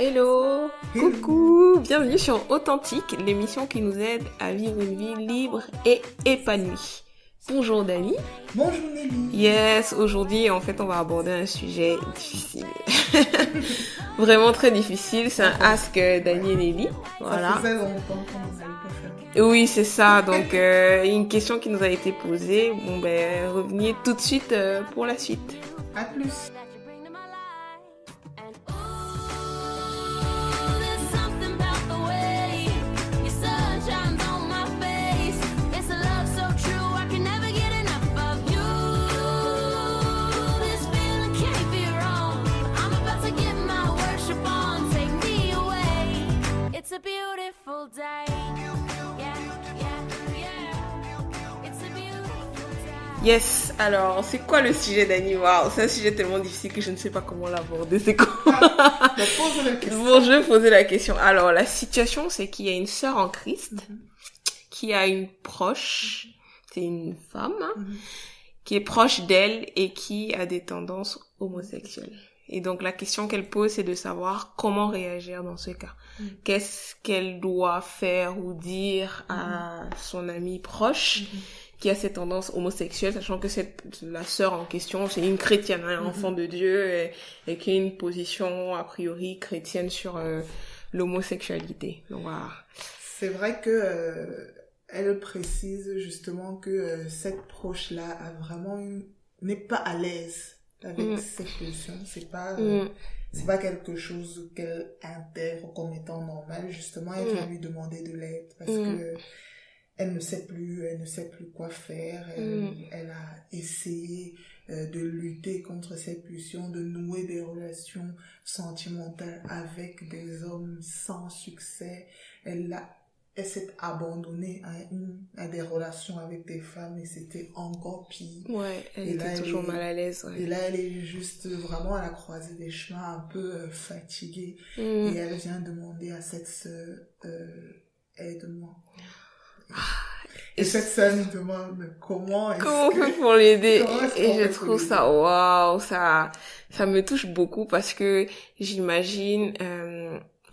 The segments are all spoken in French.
Hello, coucou, bienvenue sur Authentique, l'émission qui nous aide à vivre une vie libre et épanouie. Bonjour Dani. Bonjour Nelly. Yes, aujourd'hui en fait on va aborder un sujet difficile. Vraiment très difficile, c'est un Ask Dani et Nelly. Voilà. Ça faisait longtemps qu'on n'avait pas fait. Oui, c'est ça, donc une question qui nous a été posée. Bon ben, revenez tout de suite pour la suite. À plus. It's a beautiful day. Yeah, yeah, yeah. It's a beautiful day. Yes, alors c'est quoi le sujet Dani? Waouh, c'est un sujet tellement difficile que je ne sais pas comment l'aborder, c'est quoi? Pose la question. Bon, je vais poser la question. Alors, la situation, c'est qu'il y a une sœur en Christ qui a une proche, c'est une femme, qui est proche d'elle et qui a des tendances homosexuelles. Et donc, la question qu'elle pose, c'est de savoir comment réagir dans ce cas. Qu'est-ce qu'elle doit faire ou dire à son amie proche qui a cette tendance homosexuelle, sachant que la sœur en question, c'est une chrétienne, un enfant de Dieu, et qui a une position a priori chrétienne sur l'homosexualité. Donc voilà. C'est vrai que elle précise justement que cette proche-là a vraiment n'est pas à l'aise avec cette position. C'est pas quelque chose qu'elle intègre comme étant normal. Justement, elle vient lui demander de l'aide parce que elle ne sait plus quoi faire. Elle a essayé de lutter contre cette pulsion, de nouer des relations sentimentales avec des hommes sans succès. Elle s'est abandonnée à des relations avec des femmes et c'était encore pire. Ouais, elle était toujours mal à l'aise. Ouais. Et là, elle est juste vraiment à la croisée des chemins, un peu fatiguée. Et elle vient demander à cette sœur, aide-moi. Et cette sœur nous demande comment on fait pour l'aider. Et je trouve ça, waouh, ça me touche beaucoup parce que j'imagine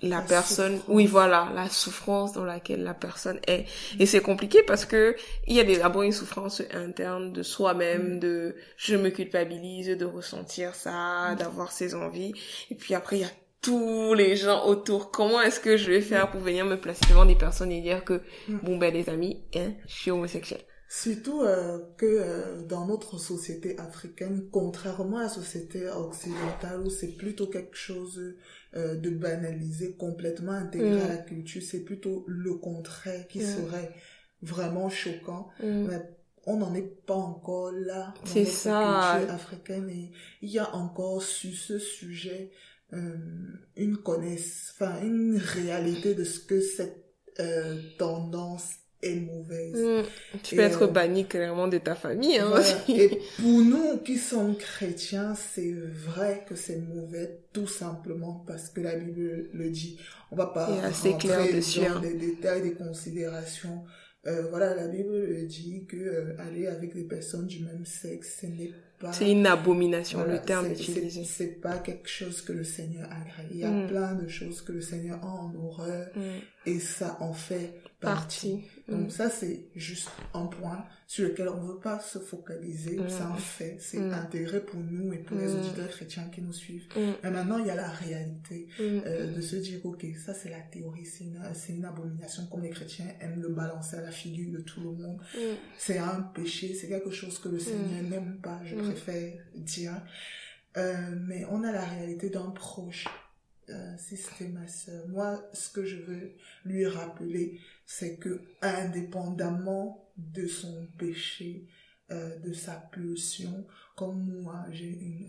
la personne, oui voilà, la souffrance dans laquelle la personne est. Et c'est compliqué parce que il y a d'abord une souffrance interne de soi-même, de je me culpabilise de ressentir ça, d'avoir ces envies. Et puis après il y a tous les gens autour. Comment est-ce que je vais faire pour venir me placer devant des personnes et dire que bon ben les amis, je suis homosexuel. Surtout que dans notre société africaine, contrairement à la société occidentale où c'est plutôt quelque chose de banalisé, complètement intégré à la culture, c'est plutôt le contraire qui serait vraiment choquant. Mais on n'en est pas encore là dans notre culture africaine et il y a encore sur ce sujet une réalité de ce que cette tendance est mauvaise. Tu peux être banni clairement de ta famille. Hein, voilà. Et pour nous qui sommes chrétiens, c'est vrai que c'est mauvais tout simplement parce que la Bible le dit. On va pas rentrer dans des détails, des considérations. Voilà, la Bible dit que aller avec des personnes du même sexe, ce n'est pas... C'est une abomination, le terme utilisé. C'est pas quelque chose que le Seigneur agrée. Il y a plein de choses que le Seigneur a en horreur et ça en fait partie. Donc ça, c'est juste un point sur lequel on ne veut pas se focaliser. C'est un fait, c'est intégré pour nous et pour les auditeurs chrétiens qui nous suivent. Mais maintenant, il y a la réalité de se dire, ok, ça c'est la théorie, c'est une abomination comme les chrétiens aiment le balancer à la figure de tout le monde. C'est un péché, c'est quelque chose que le Seigneur n'aime pas, je préfère dire. Mais on a la réalité d'un proche. Si c'était ma sœur, moi ce que je veux lui rappeler, c'est que indépendamment de son péché, de sa pulsion, comme moi j'ai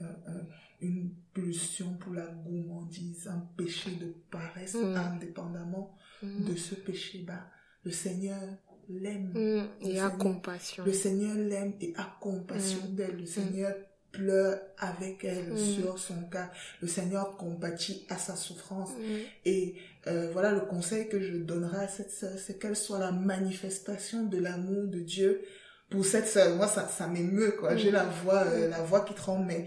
une pulsion pour la gourmandise, un péché de paresse, indépendamment de ce péché, le Seigneur l'aime. Et a compassion. Le Seigneur l'aime et a compassion d'elle. Le Seigneur pleure avec elle sur son cas. Le Seigneur compatit à sa souffrance. Et voilà, le conseil que je donnerai à cette sœur, c'est qu'elle soit la manifestation de l'amour de Dieu pour cette sœur. Moi, ça m'émeut, quoi. J'ai la voix qui tremble, mais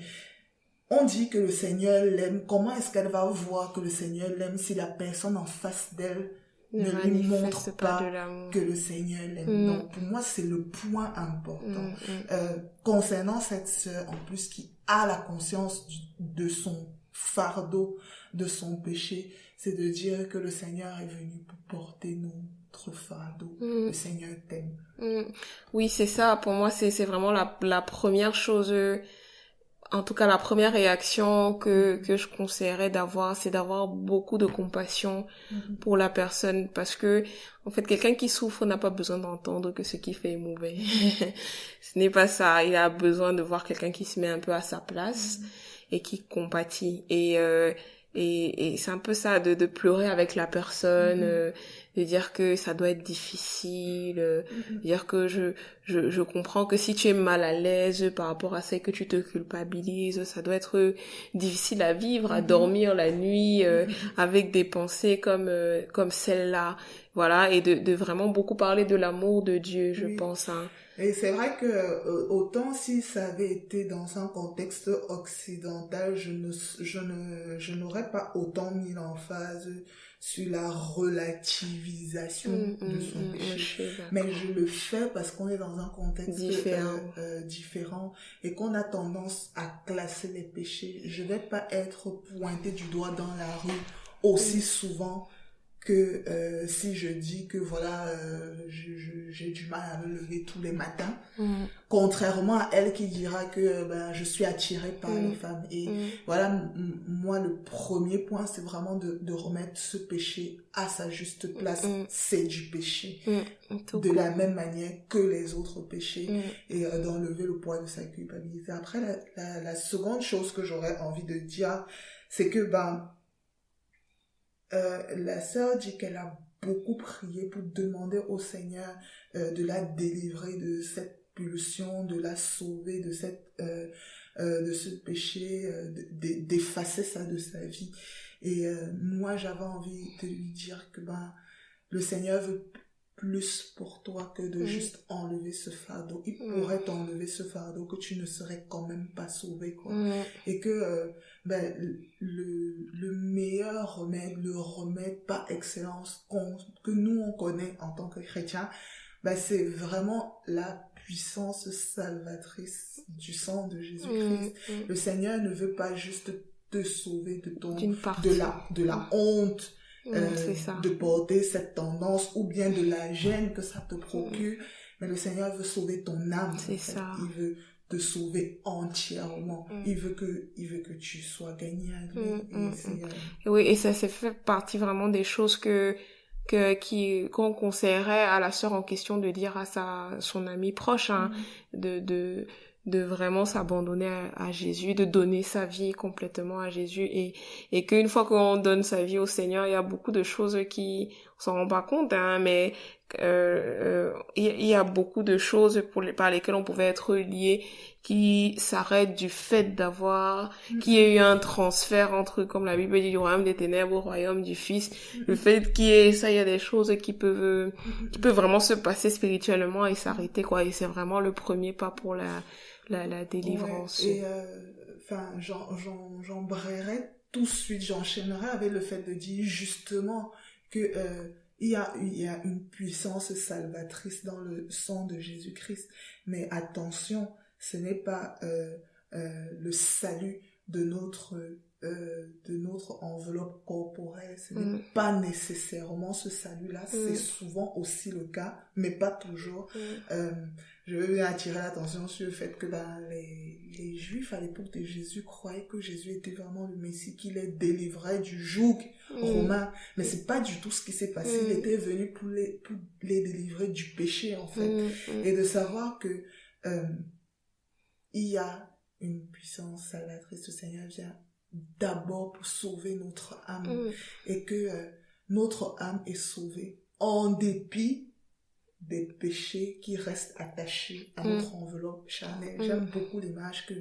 on dit que le Seigneur l'aime. Comment est-ce qu'elle va voir que le Seigneur l'aime si la personne en face d'elle ne lui montre pas que le Seigneur l'aime? Donc, pour moi, c'est le point important. Concernant cette sœur, en plus, qui a la conscience de son fardeau, de son péché, c'est de dire que le Seigneur est venu pour porter notre fardeau. Le Seigneur t'aime. Oui, c'est ça. Pour moi, c'est vraiment la première chose, en tout cas la première réaction que je conseillerais d'avoir, c'est d'avoir beaucoup de compassion pour la personne, parce que en fait quelqu'un qui souffre n'a pas besoin d'entendre que ce qu'il fait est mauvais. Ce n'est pas ça. Il a besoin de voir quelqu'un qui se met un peu à sa place et qui compatit. Et c'est un peu ça, de pleurer avec la personne, de dire que ça doit être difficile, de dire que je comprends que si tu es mal à l'aise par rapport à ça et que tu te culpabilises, ça doit être difficile à vivre, à dormir la nuit, avec des pensées comme celle-là. Voilà, et de vraiment beaucoup parler de l'amour de Dieu, je pense, hein. Et c'est vrai que autant si ça avait été dans un contexte occidental, je n'aurais pas autant mis l'emphase sur la relativisation de son péché. Mais je le fais parce qu'on est dans un contexte différent et qu'on a tendance à classer les péchés. Je vais pas être pointée du doigt dans la rue aussi souvent que si je dis que voilà, j'ai du mal à me lever tous les matins, contrairement à elle qui dira que je suis attirée par les femmes. Et voilà, moi le premier point, c'est vraiment de remettre ce péché à sa juste place. C'est du péché, de la même manière que les autres péchés, et d'enlever le poids de sa culpabilité. Après, la seconde chose que j'aurais envie de dire, c'est que la sœur dit qu'elle a beaucoup prié pour demander au Seigneur de la délivrer de cette pulsion, de la sauver de ce péché, d'effacer ça de sa vie. Et moi, j'avais envie de lui dire que le Seigneur veut plus pour toi que de juste enlever ce fardeau. Il pourrait t'enlever ce fardeau que tu ne serais quand même pas sauvé, quoi. Et que le meilleur remède, le remède par excellence que nous on connaît en tant que chrétiens, c'est vraiment la puissance salvatrice du sang de Jésus-Christ. Le Seigneur ne veut pas juste te sauver de la honte, de porter cette tendance, ou bien de la gêne que ça te procure, mais le Seigneur veut sauver ton âme. C'est ça. Il veut te sauver entièrement. Il veut que tu sois gagné à lui. Oui, et ça fait partie vraiment des choses qu'on conseillerait à la sœur en question de dire à son ami proche, hein, de vraiment s'abandonner à Jésus, de donner sa vie complètement à Jésus, et qu'une fois qu'on donne sa vie au Seigneur, il y a beaucoup de choses qui on s'en rend pas compte, hein, mais il y a beaucoup de choses par lesquelles on pouvait être lié qui s'arrêtent du fait qu'il y ait eu un transfert entre, comme la Bible dit, du royaume des ténèbres au royaume du Fils. Le fait qu'il y ait ça, il y a des choses qui peuvent vraiment se passer spirituellement et s'arrêter, quoi. Et c'est vraiment le premier pas pour la délivrance. Ouais, et j'embrayerai tout de suite, j'enchaînerai avec le fait de dire justement que il y a une puissance salvatrice dans le sang de Jésus-Christ. Mais attention, ce n'est pas le salut de notre enveloppe corporelle. Ce n'est pas nécessairement ce salut-là. C'est souvent aussi le cas, mais pas toujours. Je veux bien attirer l'attention sur le fait que les Juifs à l'époque de Jésus croyaient que Jésus était vraiment le Messie, qu'il les délivrait du joug romain. Mais c'est pas du tout ce qui s'est passé. Il était venu pour les délivrer du péché, en fait. Et de savoir que il y a une puissance salvatrice. Le Seigneur vient d'abord pour sauver notre âme, et que notre âme est sauvée en dépit des péchés qui restent attachés à notre enveloppe charnelle. J'aime beaucoup l'image que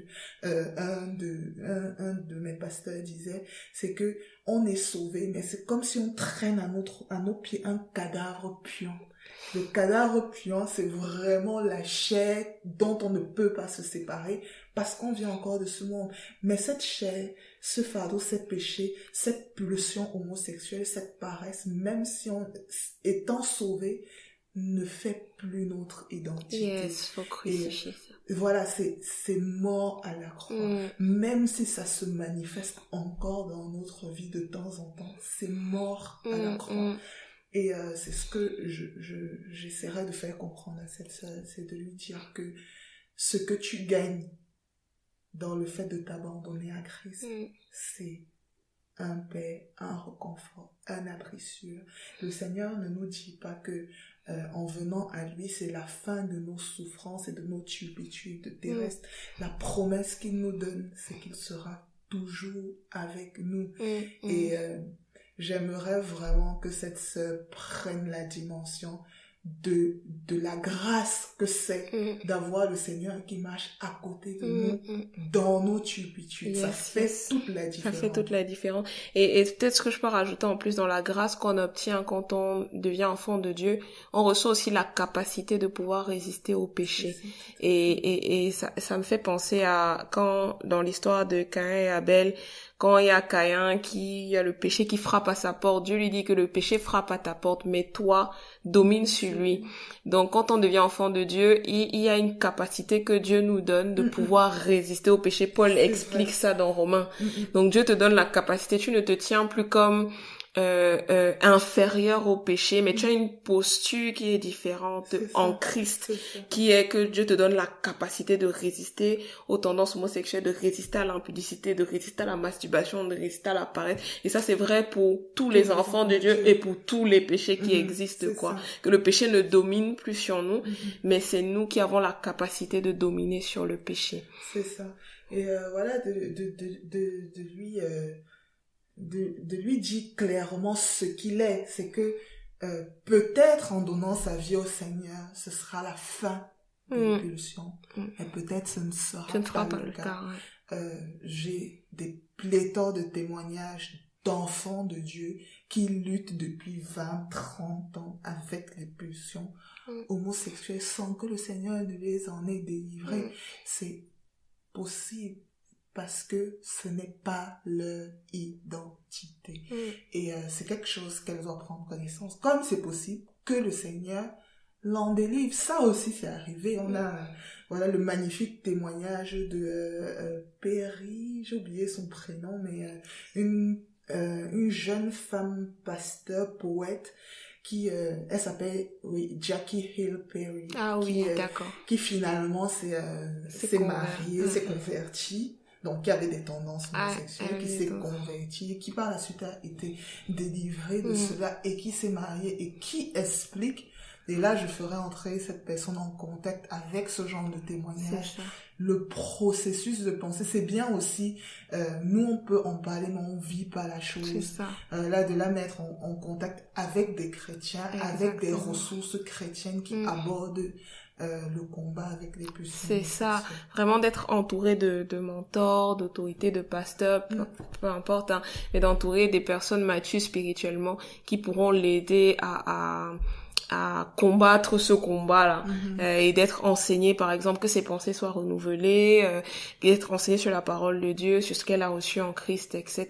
un de mes pasteurs disait, c'est que on est sauvé, mais c'est comme si on traîne à nos pieds un cadavre puant. Le cadavre puant, c'est vraiment la chair dont on ne peut pas se séparer parce qu'on vient encore de ce monde. Mais cette chair, ce fardeau, ces péchés, cette pulsion homosexuelle, cette paresse, même si on, étant sauvé, ne fait plus notre identité. Yes, faut crucifier ça. Voilà, c'est mort à la croix. Même si ça se manifeste encore dans notre vie de temps en temps, c'est mort à la croix. Et c'est ce que j'essaierai de faire comprendre à cette sœur, c'est de lui dire que ce que tu gagnes dans le fait de t'abandonner à Christ, c'est un paix, un réconfort, un abri sûr. Le Seigneur ne nous dit pas que en venant à lui, c'est la fin de nos souffrances et de nos turpitudes terrestres. La promesse qu'il nous donne, c'est qu'il sera toujours avec nous. Et j'aimerais vraiment que cette sœur prenne la dimension de la grâce que c'est d'avoir le Seigneur qui marche à côté de nous dans nos turpitudes. Ça fait toute la différence. Ça fait toute la différence. Et peut-être ce que je peux rajouter en plus dans la grâce qu'on obtient quand on devient enfant de Dieu, on reçoit aussi la capacité de pouvoir résister au péché. Et ça me fait penser à quand, dans l'histoire de Caïn et Abel, quand il y a Caïn il y a le péché qui frappe à sa porte, Dieu lui dit que le péché frappe à ta porte, mais toi, domine sur lui. Donc, quand on devient enfant de Dieu, il y a une capacité que Dieu nous donne de pouvoir résister au péché. Paul explique ça dans Romains. Donc, Dieu te donne la capacité. Tu ne te tiens plus comme inférieur au péché, mais tu as une posture qui est différente en Christ, qui est que Dieu te donne la capacité de résister aux tendances homosexuelles, de résister à l'impudicité, de résister à la masturbation, de résister à la paresse. Et ça, c'est vrai pour tous les enfants de Dieu et pour tous les péchés qui existent, quoi. Ça. Que le péché ne domine plus sur nous, mais c'est nous qui avons la capacité de dominer sur le péché. C'est ça. Et voilà, de lui dire clairement ce qu'il est. C'est que peut-être en donnant sa vie au Seigneur, ce sera la fin de l'impulsion. Et peut-être ce ne sera pas le cas. J'ai des pléthores de témoignages d'enfants de Dieu qui luttent depuis 20, 30 ans avec les pulsions homosexuelles sans que le Seigneur ne les en ait délivrés. C'est possible. Parce que ce n'est pas leur identité. Et c'est quelque chose qu'elles doivent prendre connaissance. Comme c'est possible que le Seigneur l'en délivre. Ça aussi, c'est arrivé. On a voilà le magnifique témoignage de Perry, j'ai oublié son prénom, mais une jeune femme pasteur, poète, qui elle s'appelle Jackie Hill Perry. Ah oui, d'accord. Qui finalement s'est mariée, s'est convertie. Donc, qui avait des tendances homosexuelles, qui s'est converti, qui par la suite a été délivré de cela et qui s'est marié et qui explique, et là je ferai entrer cette personne en contact avec ce genre de témoignage, le processus de pensée. C'est bien aussi, nous on peut en parler mais on vit pas la chose. Là de la mettre en contact avec des chrétiens, avec des ressources chrétiennes qui abordent le combat avec les pulsions. C'est ça, vraiment d'être entouré de mentors, d'autorités, de pasteurs, peu importe, hein, mais d'entourer des personnes matures spirituellement qui pourront l'aider à combattre ce combat-là, et d'être enseigné, par exemple, que ses pensées soient renouvelées, d'être enseigné sur la parole de Dieu, sur ce qu'elle a reçu en Christ, etc.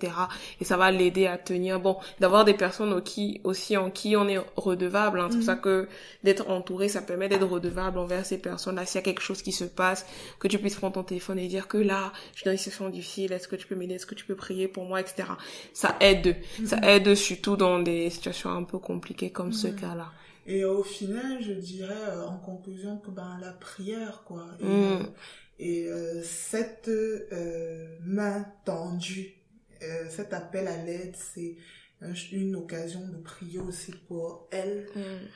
Et ça va l'aider à tenir, d'avoir des personnes en qui on est redevable, hein. C'est pour ça que d'être entouré, ça permet d'être redevable envers ces personnes-là. S'il y a quelque chose qui se passe, que tu puisses prendre ton téléphone et dire que là, je suis dans une situation difficile, est-ce que tu peux m'aider, est-ce que tu peux prier pour moi, etc. Ça aide. Ça aide surtout dans des situations un peu compliquées comme ce cas-là. Et au final, je dirais en conclusion que la prière, quoi. Et cette main tendue, cet appel à l'aide, c'est une occasion de prier aussi pour elle,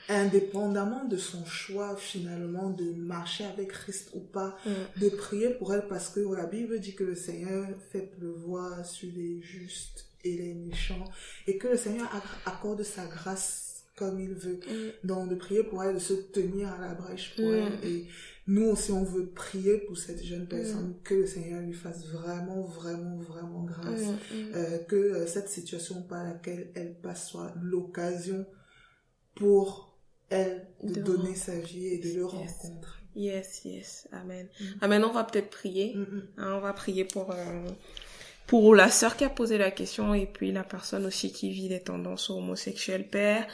indépendamment de son choix finalement de marcher avec Christ ou pas, de prier pour elle parce que la Bible dit que le Seigneur fait pleuvoir sur les justes et les méchants et que le Seigneur accorde sa grâce comme il veut. Donc, de prier pour elle, de se tenir à la brèche pour elle. Et nous aussi, on veut prier pour cette jeune personne, que le Seigneur lui fasse vraiment, vraiment, vraiment grâce. Que cette situation par laquelle elle passe soit l'occasion pour elle de donner sa vie et de le rencontrer. Yes. Amen. Amen. On va peut-être prier. On va prier pour la sœur qui a posé la question et puis la personne aussi qui vit des tendances homosexuelles. Père,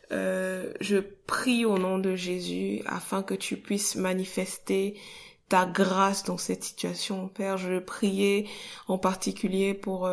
je prie au nom de Jésus afin que tu puisses manifester ta grâce dans cette situation. Père, je priais en particulier pour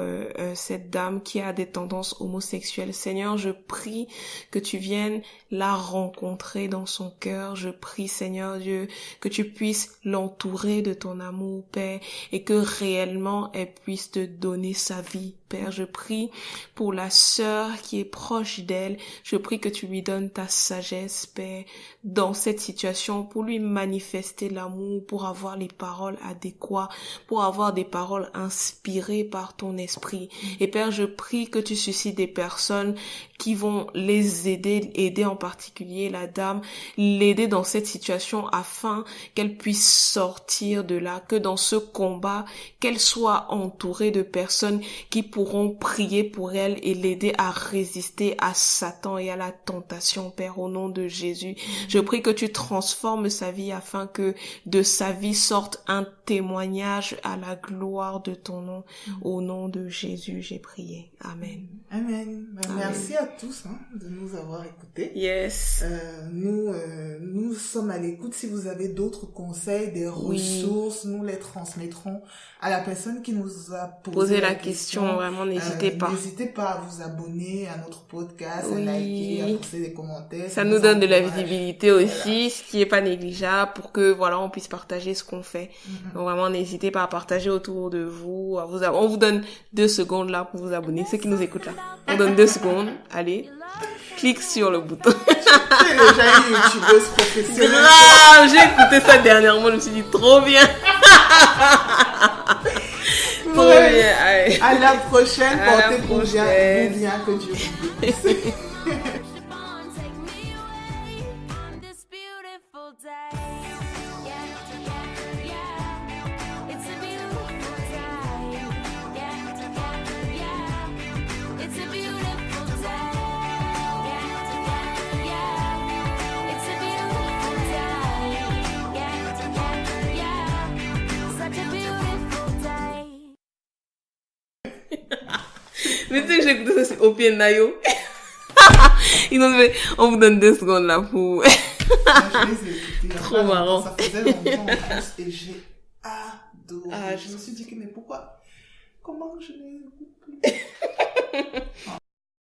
cette dame qui a des tendances homosexuelles. Seigneur, je prie que tu viennes la rencontrer dans son cœur. Je prie, Seigneur Dieu, que tu puisses l'entourer de ton amour, Père, et que réellement elle puisse te donner sa vie. Père, je prie pour la sœur qui est proche d'elle. Je prie que tu lui donnes ta sagesse, Père, dans cette situation pour lui manifester l'amour, pour avoir les paroles adéquates, pour avoir des paroles inspirées par ton esprit. Et Père, je prie que tu suscites des personnes qui vont les aider en particulier la dame, l'aider dans cette situation afin qu'elle puisse sortir de là, que dans ce combat, qu'elle soit entourée de personnes qui pourront prier pour elle et l'aider à résister à Satan et à la tentation, Père, au nom de Jésus. Je prie que tu transformes sa vie afin que de sa vie sorte un témoignage à la gloire de ton nom. Au nom de Jésus, j'ai prié. Amen. Amen. Merci à tous de nous avoir écoutés. Yes. Nous sommes à l'écoute. Si vous avez d'autres conseils, des ressources, nous les transmettrons à la personne qui nous a posé la question. Vraiment, n'hésitez pas. N'hésitez pas à vous abonner à notre podcast, à liker, à poster des commentaires. Ça nous donne de la visibilité aussi, ce qui est pas négligeable pour que, voilà, on puisse partager ce qu'on fait. Donc vraiment, n'hésitez pas à partager autour de vous. On vous donne 2 secondes là pour vous abonner. Ceux qui nous écoutent là. On donne 2 secondes. Allez. Clique sur le bouton. C'est déjà une youtubeuse professionnelle. Grave, j'ai écouté ça dernièrement, je me suis dit trop bien. Trop bien. Allez. À la prochaine, portez-vous bien, que Dieu vous bénisse. Take me away on this beautiful day. It's a beautiful day. It's a beautiful day. It's a beautiful day. Such a beautiful day. Mais tu sais que j'ai écouté ça sur Opie Nayo. On vous donne 2 secondes là pour... Je les ai écoutés. Trop marrant. Ça faisait longtemps en plus et j'ai adoré. Je me suis dit que mais pourquoi? Comment je les écoute plus?